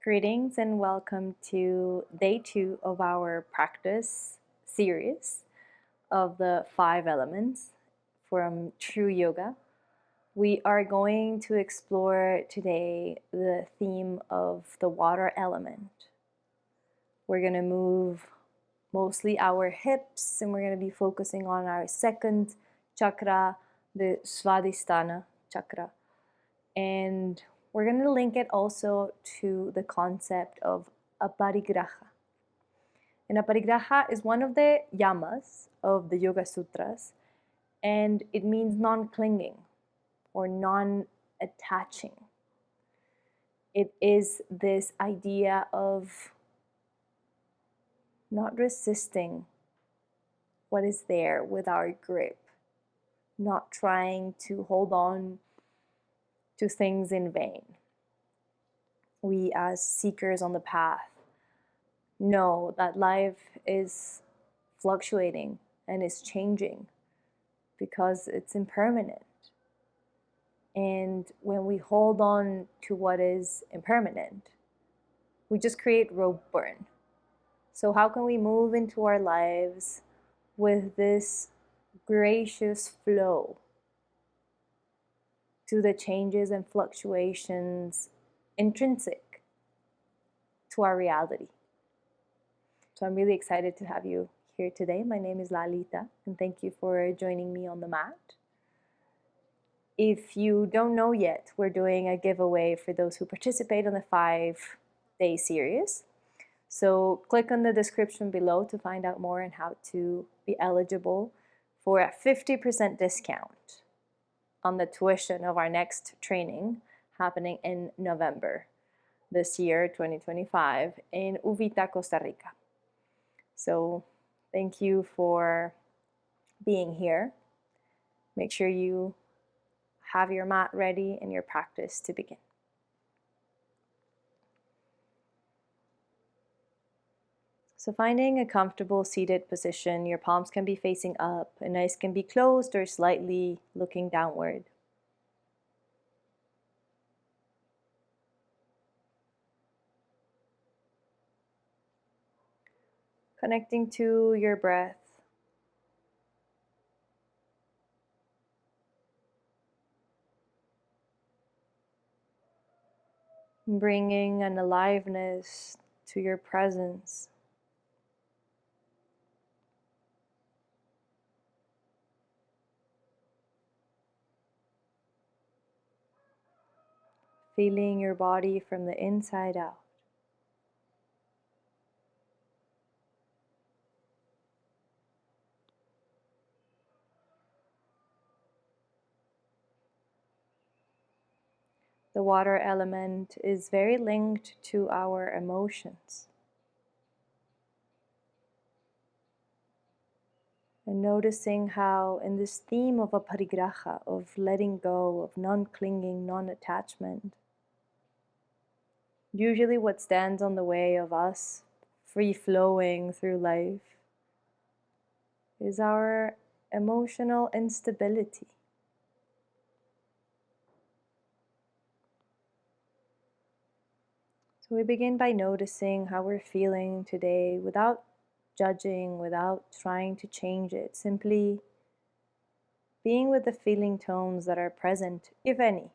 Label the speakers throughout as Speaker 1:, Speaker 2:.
Speaker 1: Greetings and welcome to day 2 of our practice series of the 5 elements from True Yoga. We are going to explore today the theme of the water element. We're going to move mostly our hips and we're going to be focusing on our second chakra, the Svadhisthana chakra. And we're going to link it also to the concept of Aparigraha. And Aparigraha is one of the yamas of the Yoga Sutras, and it means non-clinging or non-attaching. It is this idea of not resisting what is there with our grip, not trying to hold on to things in vain. We as seekers on the path know that life is fluctuating and is changing because it's impermanent. And when we hold on to what is impermanent, we just create rope burn. So how can we move into our lives with this gracious flow to the changes and fluctuations intrinsic to our reality? So I'm really excited to have you here today. My name is Lalitā, and thank you for joining me on the mat. If you don't know yet, we're doing a giveaway for those who participate on the 5-day series. So click on the description below to find out more on how to be eligible for a 50% discount on the tuition of our next training happening in November this year, 2025, in Uvita, Costa Rica. So thank you for being here. Make sure you have your mat ready and your practice to begin. So finding a comfortable seated position, your palms can be facing up and eyes can be closed or slightly looking downward. Connecting to your breath. Bringing an aliveness to your presence. Feeling your body from the inside out. The water element is very linked to our emotions. And noticing how in this theme of Aparigraha, of letting go, of non-clinging, non-attachment, usually what stands on the way of us free-flowing through life is our emotional instability. So we begin by noticing how we're feeling today without judging, without trying to change it, simply being with the feeling tones that are present, if any.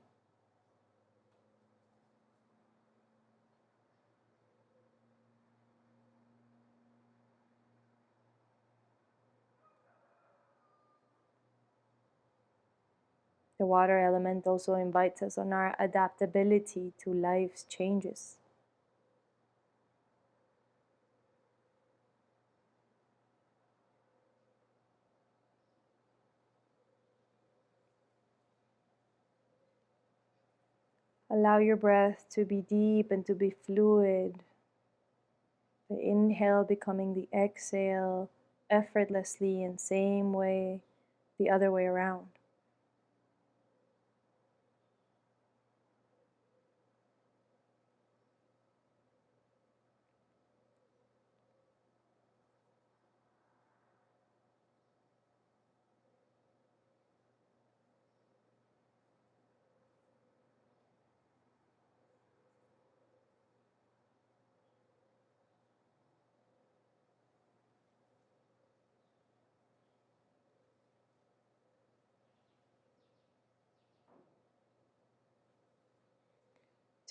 Speaker 1: The water element also invites us on our adaptability to life's changes. Allow your breath to be deep and to be fluid. The inhale becoming the exhale effortlessly, and same way the other way around.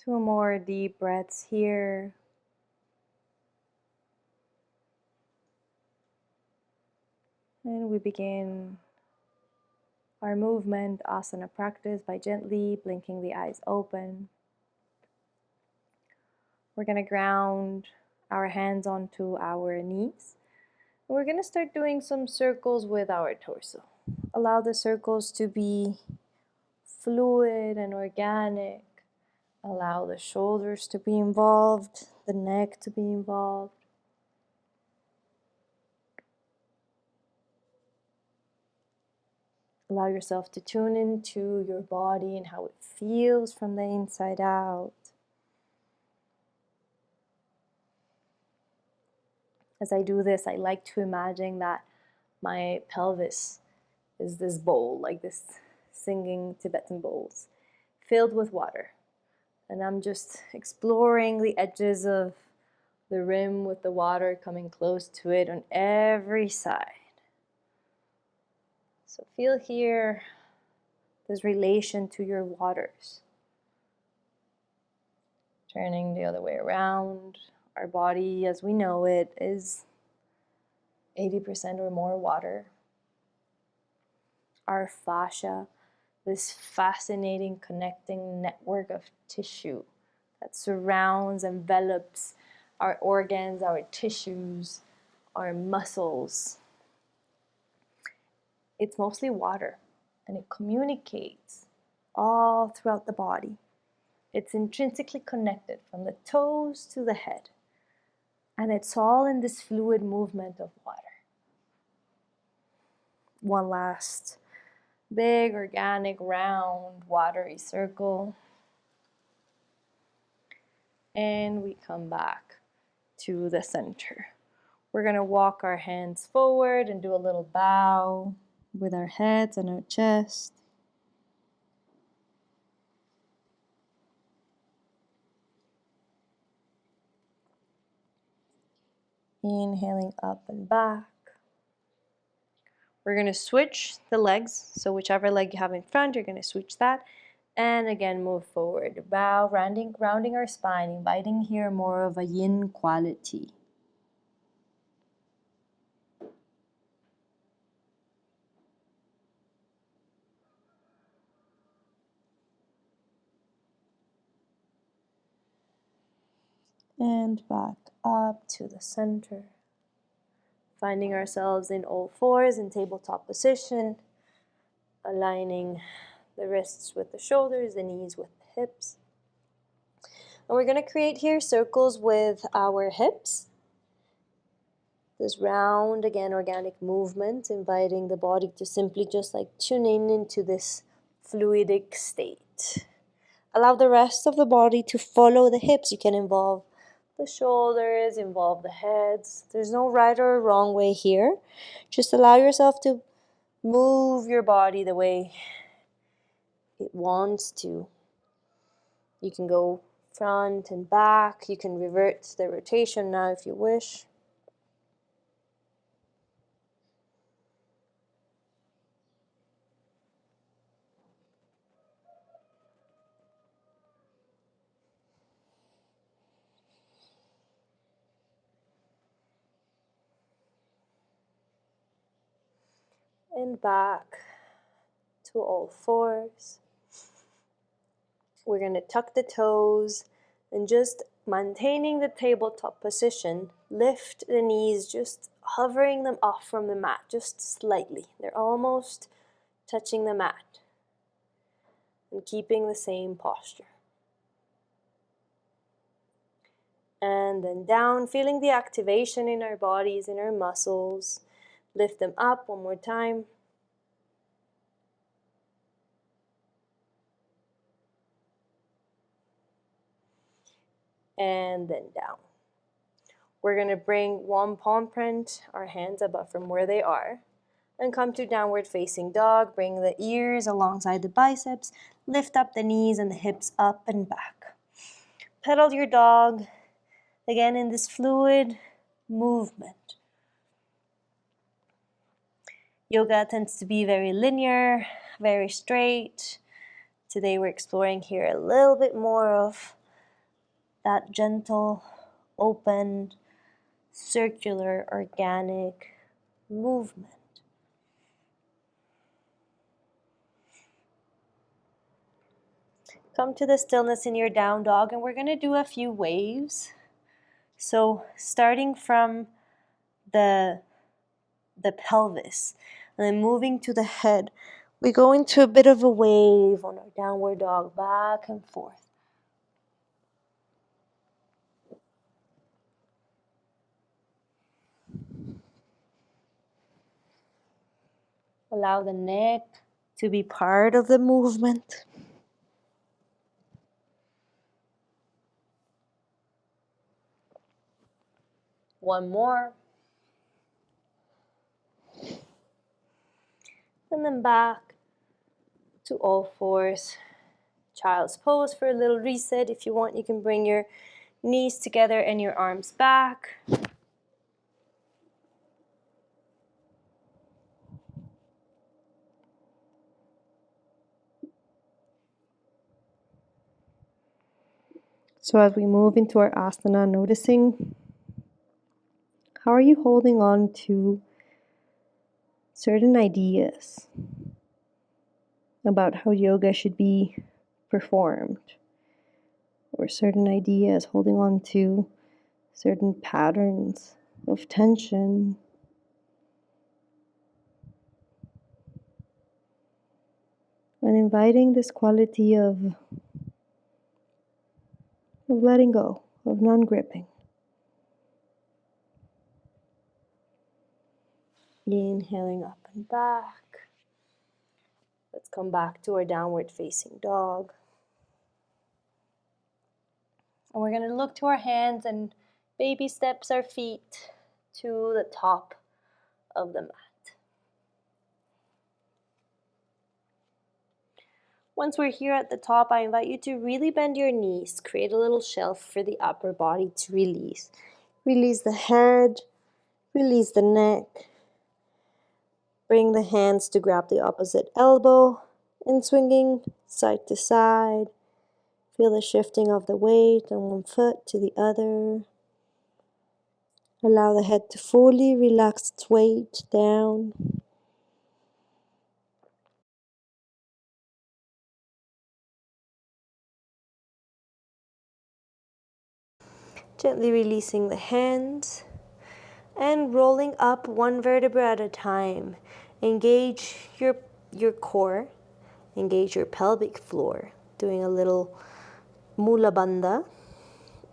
Speaker 1: 2 more deep breaths here. And we begin our movement asana practice by gently blinking the eyes open. We're going to ground our hands onto our knees. We're going to start doing some circles with our torso. Allow the circles to be fluid and organic. Allow the shoulders to be involved, the neck to be involved. Allow yourself to tune into your body and how it feels from the inside out. As I do this, I like to imagine that my pelvis is this bowl, like this singing Tibetan bowls, filled with water. And I'm just exploring the edges of the rim with the water coming close to it on every side. So feel here this relation to your waters. Turning the other way around. Our body, as we know it, is 80% or more water. Our fascia, this fascinating connecting network of tissue that surrounds, envelops our organs, our tissues, our muscles. It's mostly water, and it communicates all throughout the body. It's intrinsically connected from the toes to the head, and it's all in this fluid movement of water. One last big, organic, round, watery circle. And we come back to the center. We're going to walk our hands forward and do a little bow with our heads and our chest. Inhaling up and back. We're going to switch the legs. So whichever leg you have in front, you're going to switch that. And again, move forward. Bow, rounding our spine, inviting here more of a yin quality. And back up to the center. Finding ourselves in all fours in tabletop position. Aligning the wrists with the shoulders, the knees with the hips. And we're going to create here circles with our hips. This round, again, organic movement, inviting the body to simply just like tune in into this fluidic state. Allow the rest of the body to follow the hips. You can involve the shoulders, involve the heads. There's no right or wrong way here. Just allow yourself to move your body the way it wants to. You can go front and back. You can revert the rotation now if you wish. And back to all fours. We're going to tuck the toes and just maintaining the tabletop position, lift the knees, just hovering them off from the mat, just slightly. They're almost touching the mat and keeping the same posture. And then down, feeling the activation in our bodies, in our muscles. Lift them up one more time. And then down. We're going to bring one palm print, our hands above from where they are, and come to downward facing dog. Bring the ears alongside the biceps. Lift up the knees and the hips up and back. Pedal your dog, again in this fluid movement. Yoga tends to be very linear, very straight. Today we're exploring here a little bit more of that gentle, open, circular, organic movement. Come to the stillness in your down dog, and we're going to do a few waves. So starting from the pelvis and then moving to the head, we go into a bit of a wave on our downward dog, back and forth. Allow the neck to be part of the movement. One more. And then back to all fours. Child's pose for a little reset. If you want, you can bring your knees together and your arms back. So as we move into our asana, noticing how are you holding on to certain ideas about how yoga should be performed, or certain ideas, holding on to certain patterns of tension. And inviting this quality of letting go, of non-gripping. Inhaling up and back. Let's come back to our downward facing dog. And we're going to look to our hands and baby steps our feet to the top of the mat. Once we're here at the top, I invite you to really bend your knees. Create a little shelf for the upper body to release. Release the head, release the neck. Bring the hands to grab the opposite elbow and swinging side to side. Feel the shifting of the weight on one foot to the other. Allow the head to fully relax its weight down. Gently releasing the hands and rolling up one vertebra at a time. Engage your core, engage your pelvic floor, doing a little mula bandha,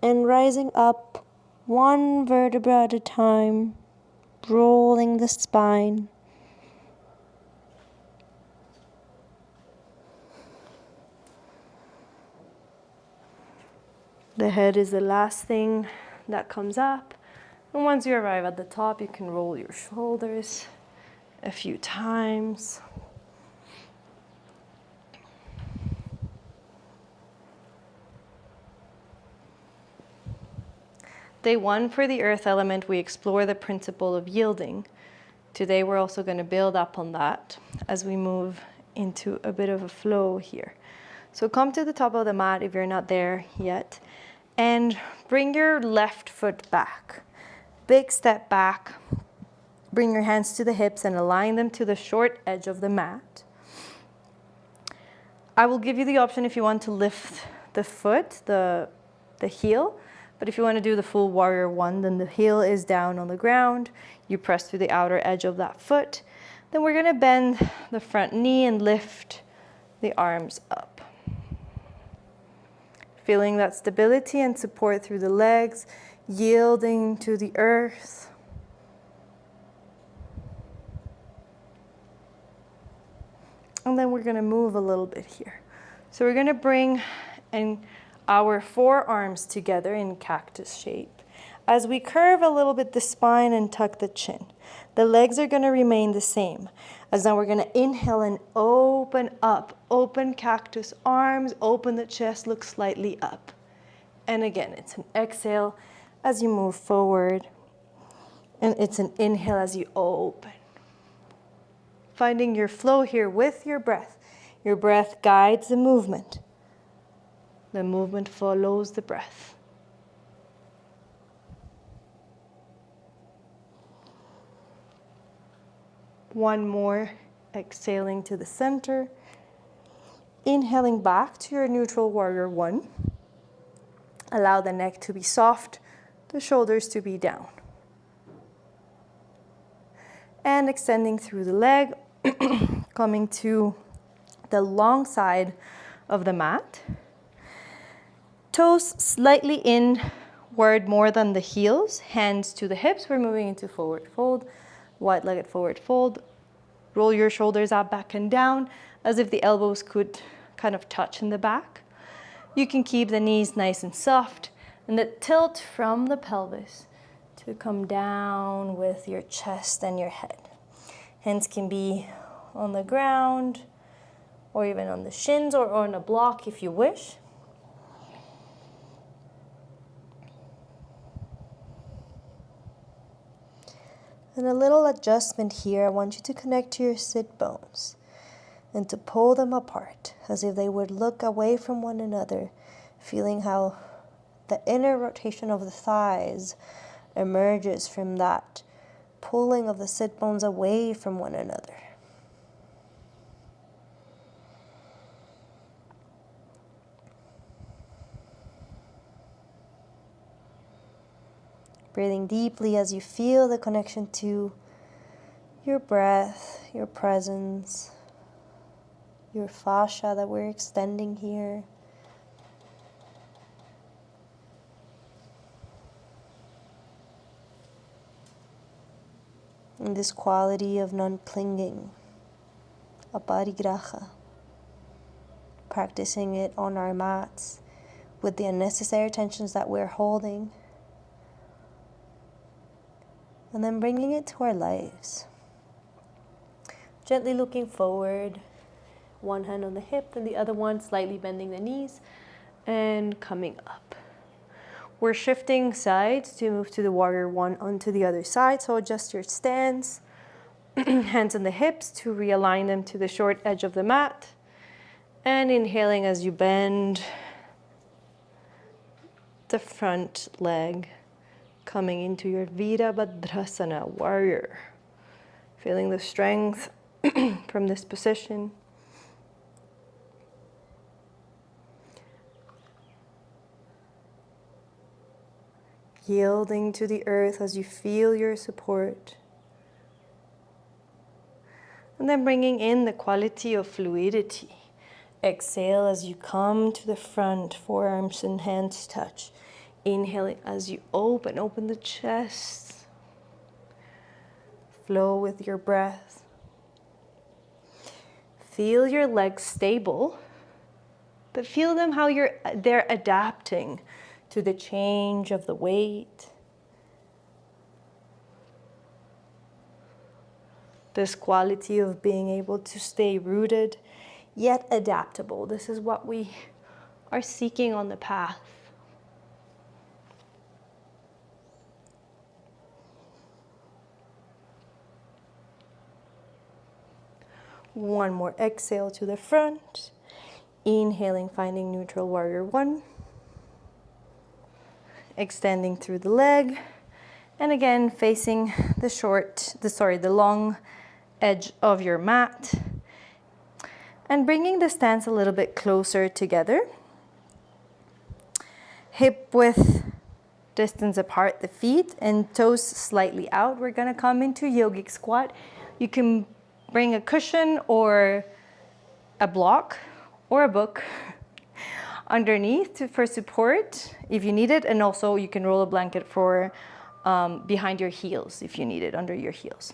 Speaker 1: and rising up one vertebra at a time, rolling the spine. The head is the last thing that comes up. And once you arrive at the top, you can roll your shoulders a few times. Day 1 for the earth element, we explore the principle of yielding. Today we're also going to build up on that as we move into a bit of a flow here. So come to the top of the mat if you're not there yet, and bring your left foot back. Big step back. Bring your hands to the hips and align them to the short edge of the mat. I will give you the option if you want to lift the foot, the heel, but if you want to do the full warrior one, then the heel is down on the ground. You press through the outer edge of that foot. Then we're going to bend the front knee and lift the arms up. Feeling that stability and support through the legs, yielding to the earth. And then we're going to move a little bit here. So we're going to bring our forearms together in cactus shape. As we curve a little bit the spine and tuck the chin, the legs are going to remain the same. As now we're going to inhale and open up, open cactus arms, open the chest, look slightly up. And again, it's an exhale as you move forward. And it's an inhale as you open. Finding your flow here with your breath. Your breath guides the movement. The movement follows the breath. One more, exhaling to the center. Inhaling back to your neutral warrior one. Allow the neck to be soft, the shoulders to be down. And extending through the leg, coming to the long side of the mat. Toes slightly inward more than the heels, hands to the hips. We're moving into forward fold, wide-legged forward fold. Roll your shoulders up, back and down, as if the elbows could kind of touch in the back. You can keep the knees nice and soft, and the tilt from the pelvis to come down with your chest and your head. Hands can be on the ground, or even on the shins, or on a block if you wish. And a little adjustment here. I want you to connect to your sit bones and to pull them apart as if they would look away from one another, feeling how the inner rotation of the thighs emerges from that pulling of the sit bones away from one another. Breathing deeply as you feel the connection to your breath, your presence, your fascia that we're extending here. And this quality of non-clinging, Aparigraha, practicing it on our mats with the unnecessary tensions that we're holding, and then bringing it to our lives. Gently looking forward, one hand on the hip and the other one slightly bending the knees and coming up. We're shifting sides to move to the warrior one onto the other side, so adjust your stance. Hands on the hips to realign them to the short edge of the mat. And inhaling as you bend the front leg, coming into your Virabhadrasana, warrior. Feeling the strength from this position. Yielding to the earth as you feel your support. And then bringing in the quality of fluidity. Exhale as you come to the front, forearms and hands touch. Inhaling as you open the chest. Flow with your breath. Feel your legs stable, but feel them how they're adapting to the change of the weight. This quality of being able to stay rooted, yet adaptable. This is what we are seeking on the path. One more exhale to the front. Inhaling, finding neutral warrior one. Extending through the leg. And again, facing the long edge of your mat. And bringing the stance a little bit closer together. Hip width distance apart the feet and toes slightly out. We're gonna come into yogic squat. You can bring a cushion or a block or a book underneath for support if you need it, and also you can roll a blanket for behind your heels if you need it, under your heels.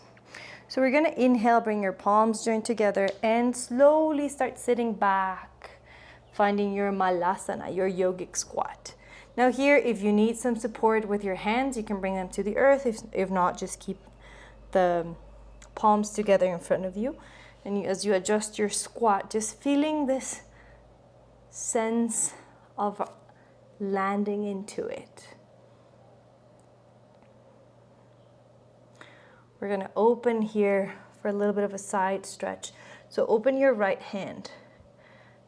Speaker 1: So we're gonna inhale, bring your palms joined together and slowly start sitting back, finding your malasana, your yogic squat. Now here, if you need some support with your hands, you can bring them to the earth. If not, just keep the palms together in front of you. And as you adjust your squat, just feeling this sense of landing into it. We're gonna open here for a little bit of a side stretch. So open your right hand.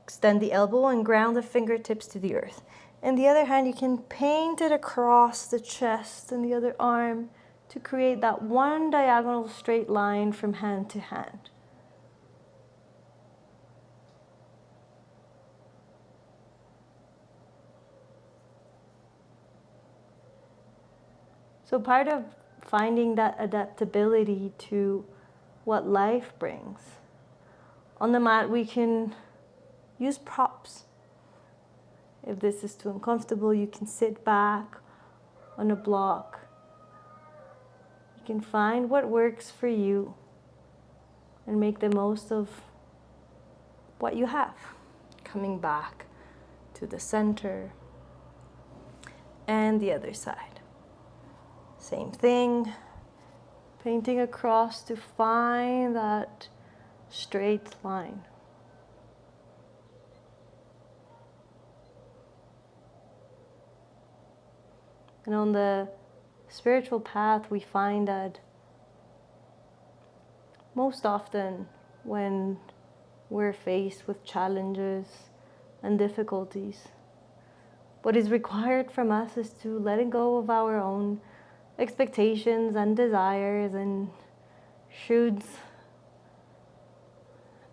Speaker 1: Extend the elbow and ground the fingertips to the earth. And the other hand, you can paint it across the chest and the other arm to create that one diagonal straight line from hand to hand. So part of finding that adaptability to what life brings. On the mat, we can use props. If this is too uncomfortable, you can sit back on a block. You can find what works for you and make the most of what you have. Coming back to the center and the other side. Same thing, painting across to find that straight line. And on the spiritual path, we find that most often when we're faced with challenges and difficulties, what is required from us is to let go of our own expectations and desires and shoulds,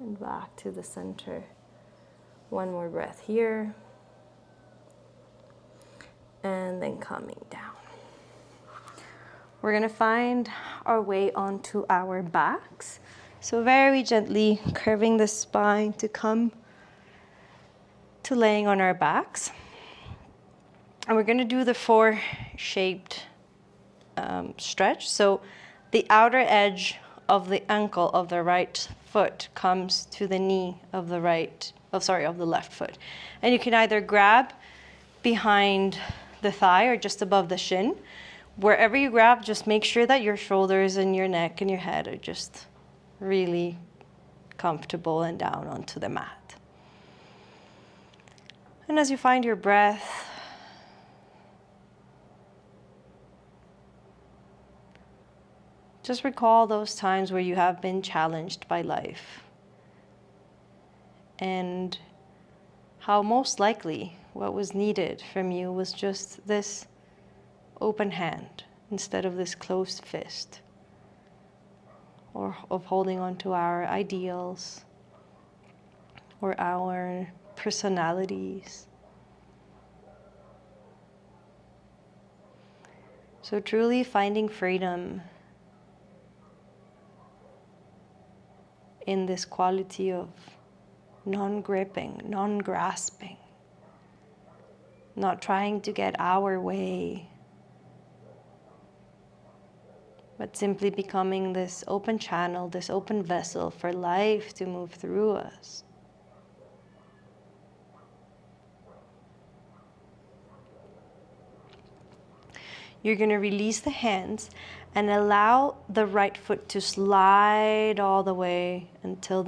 Speaker 1: and back to the center. One more breath here, and then coming down. We're going to find our way onto our backs. So very gently curving the spine to come to laying on our backs. And we're going to do the four-shaped stretch. So the outer edge of the ankle of the right foot comes to the knee of the of the left foot. And you can either grab behind the thigh or just above the shin. Wherever you grab, just make sure that your shoulders and your neck and your head are just really comfortable and down onto the mat. And as you find your breath, just recall those times where you have been challenged by life and how most likely what was needed from you was just this open hand instead of this closed fist, or of holding on to our ideals or our personalities. So truly finding freedom in this quality of non-gripping, non-grasping, not trying to get our way, but simply becoming this open channel, this open vessel for life to move through us. You're going to release the hands and allow the right foot to slide all the way until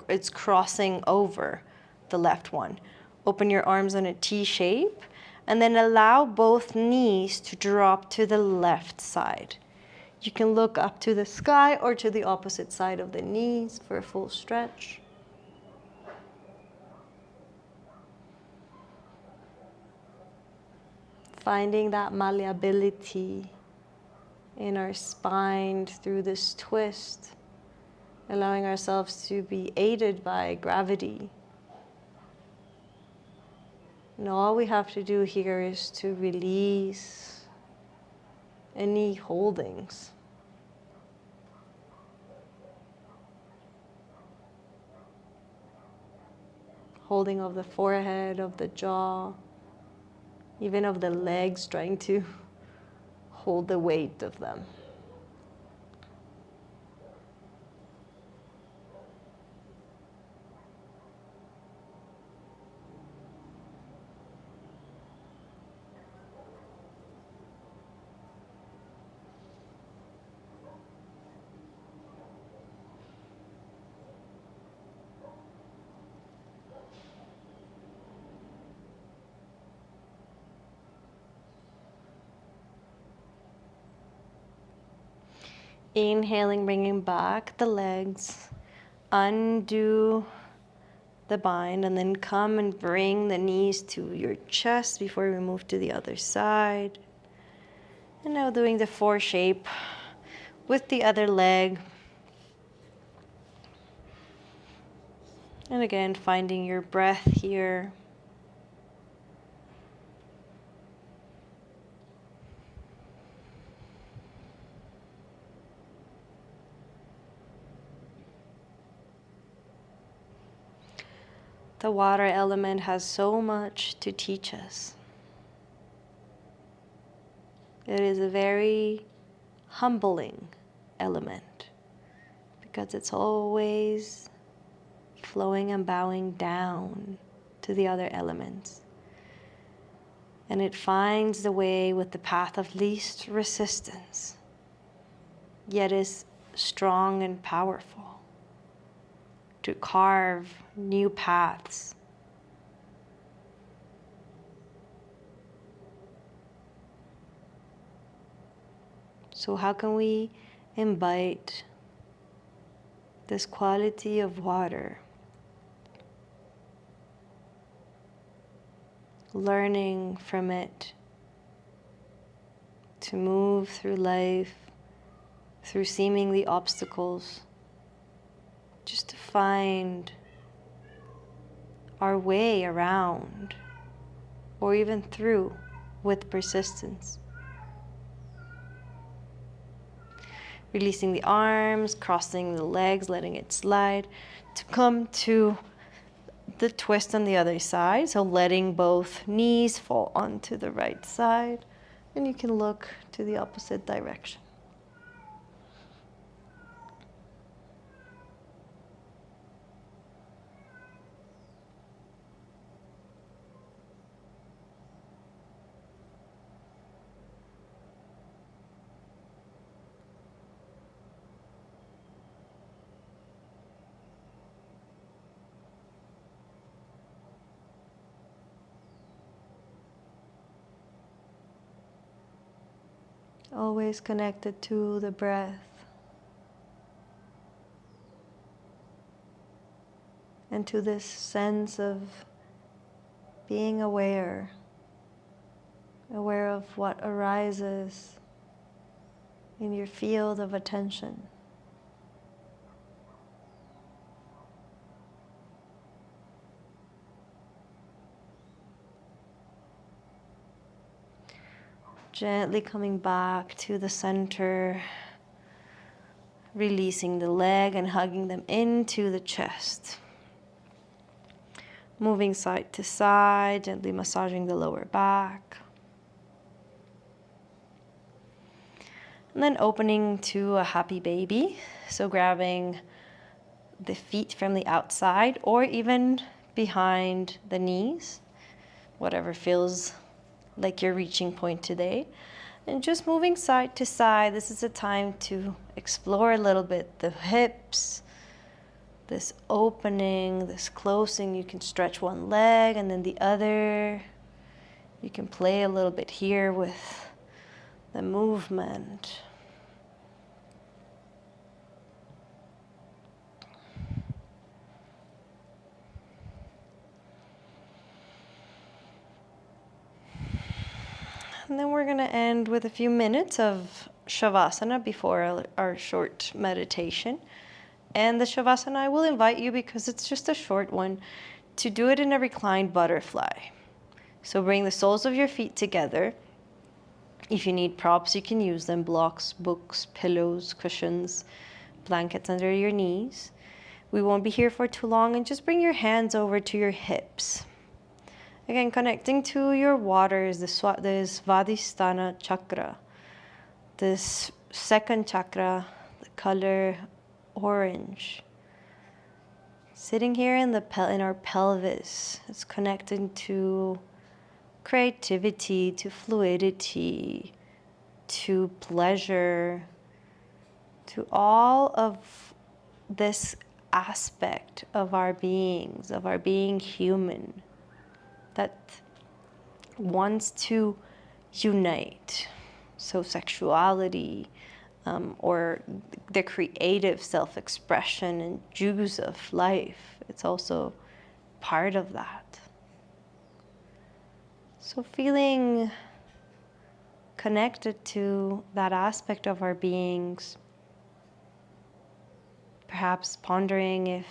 Speaker 1: it's crossing over the left one. Open your arms in a T shape and then allow both knees to drop to the left side. You can look up to the sky or to the opposite side of the knees for a full stretch. Finding that malleability in our spine through this twist, allowing ourselves to be aided by gravity. And all we have to do here is to release any holdings. Holding of the forehead, of the jaw, even of the legs, trying to hold the weight of them. Inhaling, bringing back the legs, undo the bind, and then come and bring the knees to your chest before we move to the other side.
Speaker 2: And now doing the 4 shape with the other leg. And again, finding your breath here. The water element has so much to teach us. It is a very humbling element because it's always flowing and bowing down to the other elements. And it finds the way with the path of least resistance, yet is strong and powerful to carve new paths. So how can we invite this quality of water, learning from it to move through life, through seemingly obstacles, just to find our way around or even through with persistence. Releasing the arms, crossing the legs, letting it slide to come to the twist on the other side. So letting both knees fall onto the right side, and you can look to the opposite direction. Always connected to the breath and to this sense of being aware of what arises in your field of attention. Gently coming back to the center, releasing the leg and hugging them into the chest. Moving side to side, gently massaging the lower back. And then opening to a happy baby. So grabbing the feet from the outside or even behind the knees, whatever feels like your reaching point today. And just moving side to side. This is a time to explore a little bit the hips, this opening, this closing. You can stretch one leg and then the other. You can play a little bit here with the movement. And then we're going to end with a few minutes of shavasana before our short meditation. And the shavasana, I will invite you, because it's just a short one, to do it in a reclined butterfly. So bring the soles of your feet together. If you need props, you can use them: blocks, books, pillows, cushions, blankets under your knees. We won't be here for too long, and just bring your hands over to your hips. Again, connecting to your waters, the Svadhisthana chakra, this second chakra, the color orange. Sitting here in our pelvis, it's connected to creativity, to fluidity, to pleasure, to all of this aspect of our beings, of our being human, that wants to unite. So sexuality, or the creative self-expression and juice of life, it's also part of that. So feeling connected to that aspect of our beings. Perhaps pondering if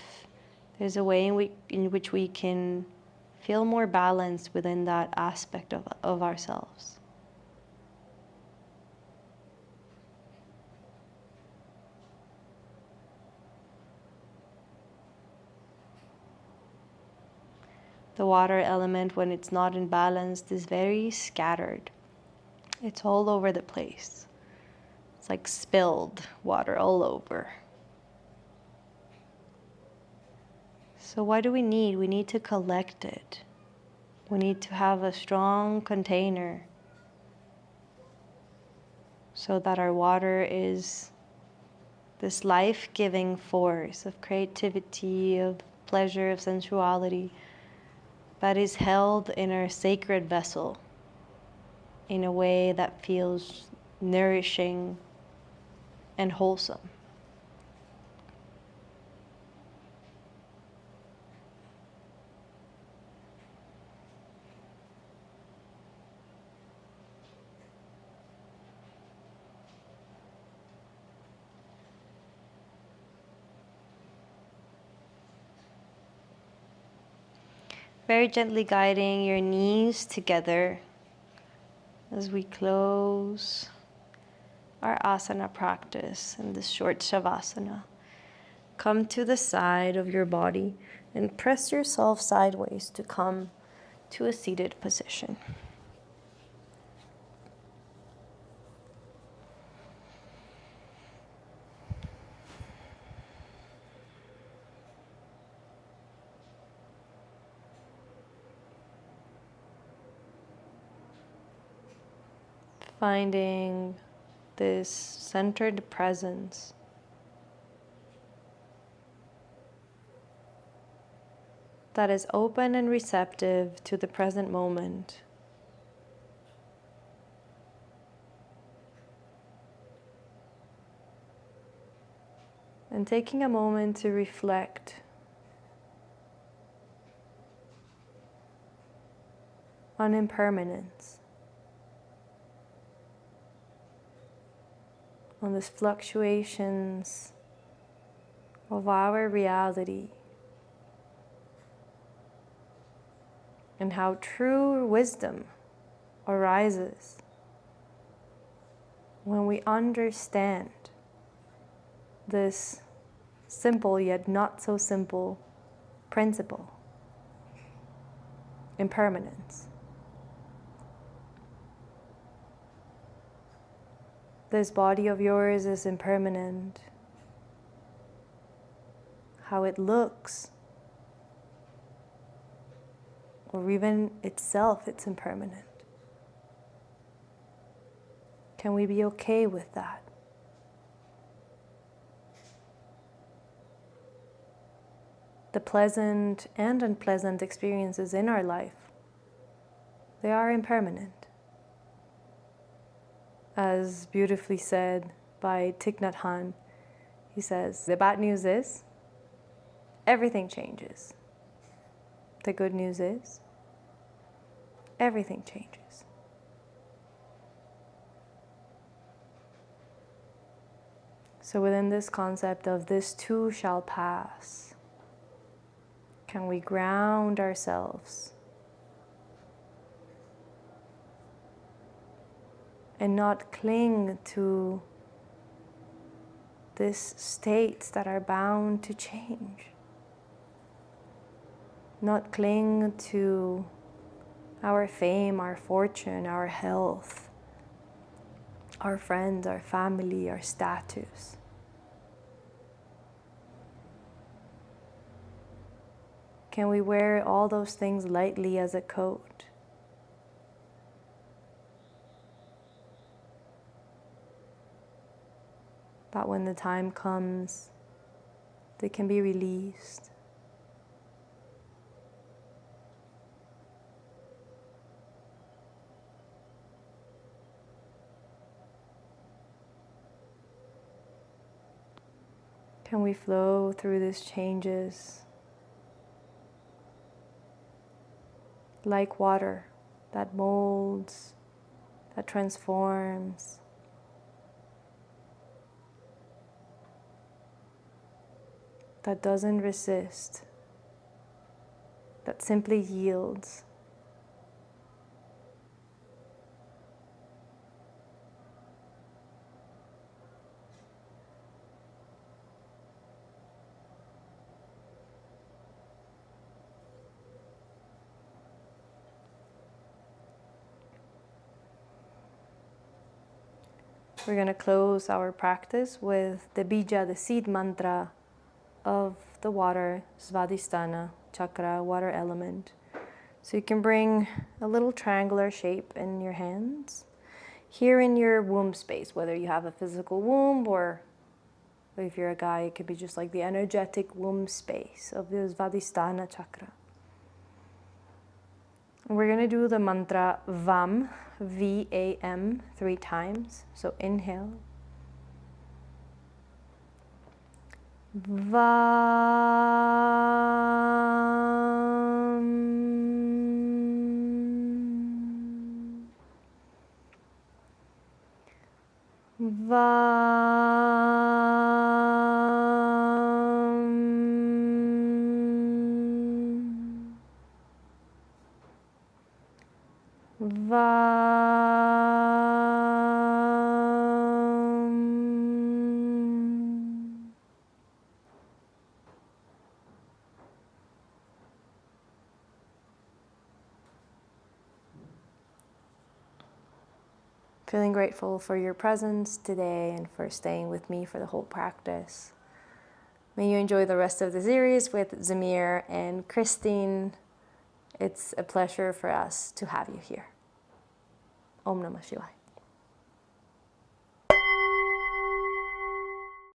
Speaker 2: there's a way in which we can feel more balanced within that aspect of ourselves. The water element, when it's not in balance, is very scattered. It's all over the place. It's like spilled water all over. So what do we need? We need to collect it. We need to have a strong container so that our water is this life-giving force of creativity, of pleasure, of sensuality, that is held in our sacred vessel in a way that feels nourishing and wholesome. Very gently guiding your knees together as we close our asana practice in this short shavasana. Come to the side of your body and press yourself sideways to come to a seated position. Finding this centered presence that is open and receptive to the present moment. And taking a moment to reflect on impermanence, on these fluctuations of our reality, and how true wisdom arises when we understand this simple yet not so simple principle: impermanence. This body of yours is impermanent. How it looks, or even itself, it's impermanent. Can we be okay with that? The pleasant and unpleasant experiences in our life, they are impermanent. As beautifully said by Thich Nhat Hanh, he says, the bad news is, everything changes. The good news is, everything changes. So within this concept of this too shall pass, can we ground ourselves and not cling to these states that are bound to change? Not cling to our fame, our fortune, our health, our friends, our family, our status. Can we wear all those things lightly as a coat? That when the time comes, they can be released. Can we flow through these changes like water that molds,
Speaker 1: that transforms, that doesn't resist, that simply yields. We're going to close our practice with the bija, the seed mantra of the water, Svadhisthana chakra, water element. So you can bring a little triangular shape in your hands. Here in your womb space, whether you have a physical womb or if you're a guy, it could be just like the energetic womb space of the Svadhisthana chakra. We're going to do the mantra VAM, V-A-M, 3 times. So inhale. VAM. Feeling grateful for your presence today and for staying with me for the whole practice. May you enjoy the rest of the series with Zamir and Christine. It's a pleasure for us to have you here. Om Namah Shivaya.